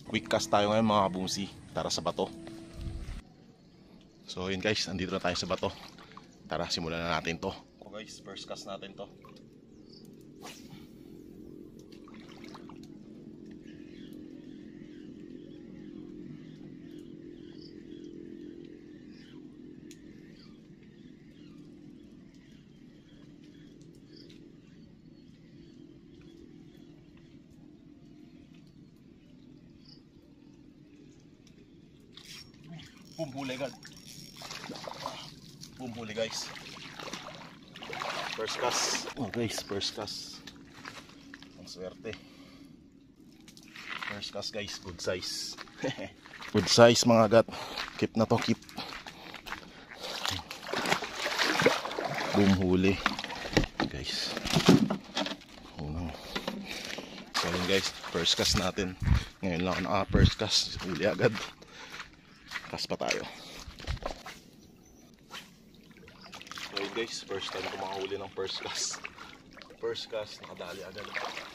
Quick cast tayo ngayon mga kabungsi, tara sa bato. So yun guys, andito na tayo sa bato. Tara, simulan na natin to. So guys, first cast natin to. Bumhuli agad. Bumhuli guys. First cast. Oh guys, first cast. Ang swerte. First cast guys, good size. Good size mga agat. Keep na to, keep. Bumhuli. Guys. Unang. So yun guys, first cast natin. Ngayon lang ako naka-first cast. Huli agad. Cast pa tayo. So guys, first time ko makahuli ng first cast. First cast, nakadali agad.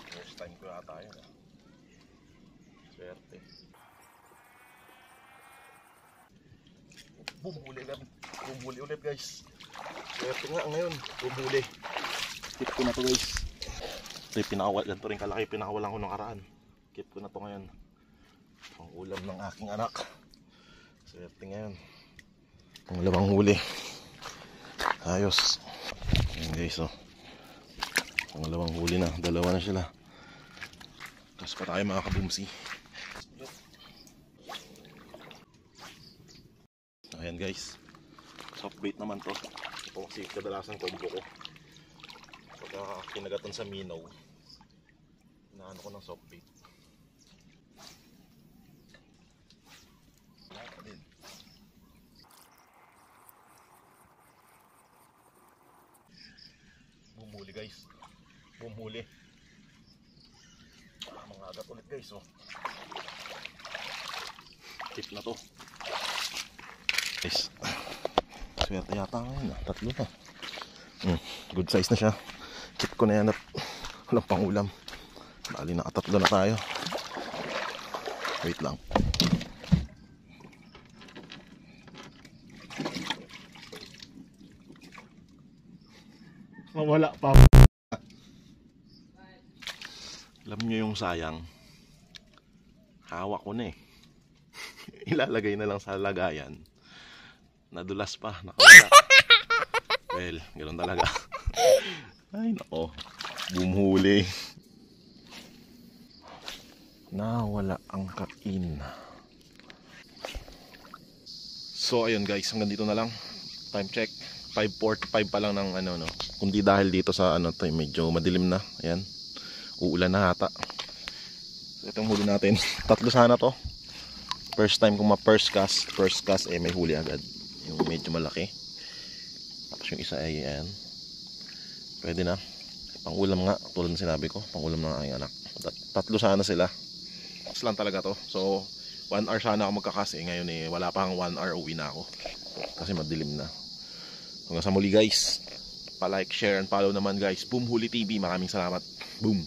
First time ko yata yun. Swerte. Bumhuli agad. Bumhuli ulit guys. Swerte nga ngayon. Bumhuli. Keep ko na to guys. Ito pinakawal. Ganito rin kalaki. Pinakawalan ko ng karaan. Keep ko na to ngayon. Ang ulam ng aking anak. Swerte ngayon. Pangalawang huli. Ayos. Ayan guys oh. Pangalawang huli na. Dalawa na sila. Tapos pa tayo mga kabumsi. Ayan guys. Soft bait naman to. Ito kasi kadalasan combo ko. Pagka kinagatan sa minaw, inaano ko ng soft bait. Bumhuli guys. Bumhuli. Mga agat ulit guys oh. Tip na to. Guys. Swerte yata ngayon ah. Tatlo na. Good size na siya. Keep ko na yan at walang pangulam. Bali nakatatlo na tayo. Wait lang. Wala pa. Alam nyo yung sayang, hawak ko na eh. Ilalagay na lang sa lagayan. Nadulas pa, nakawala. Well, ganoon talaga. Ay nako, bumhuli. Nawala ang kain. So ayun guys, hanggang dito na lang. Time check 5:45 pa lang ng ano no. Kundi dahil dito sa ano to, medyo madilim na. Ayan. Uulan na hata. So itong huli natin. Tatlo sana to. First time kong ma-first cast eh may huli agad. Yung medyo malaki. Tapos yung isa ay ayan. Pwede na. Pangulam nga, tulad ng sinabi ko, pangulam ng aking anak. Tatlo sana sila. Tapos lang talaga to. So 1 hour sana ako magkakas eh. Ngayon eh wala pang 1 hour, uwi na ako. Kasi madilim na. Hanggang sa muli guys, pa-like, share, and follow naman guys. Boom Huli TV, maraming salamat. Boom.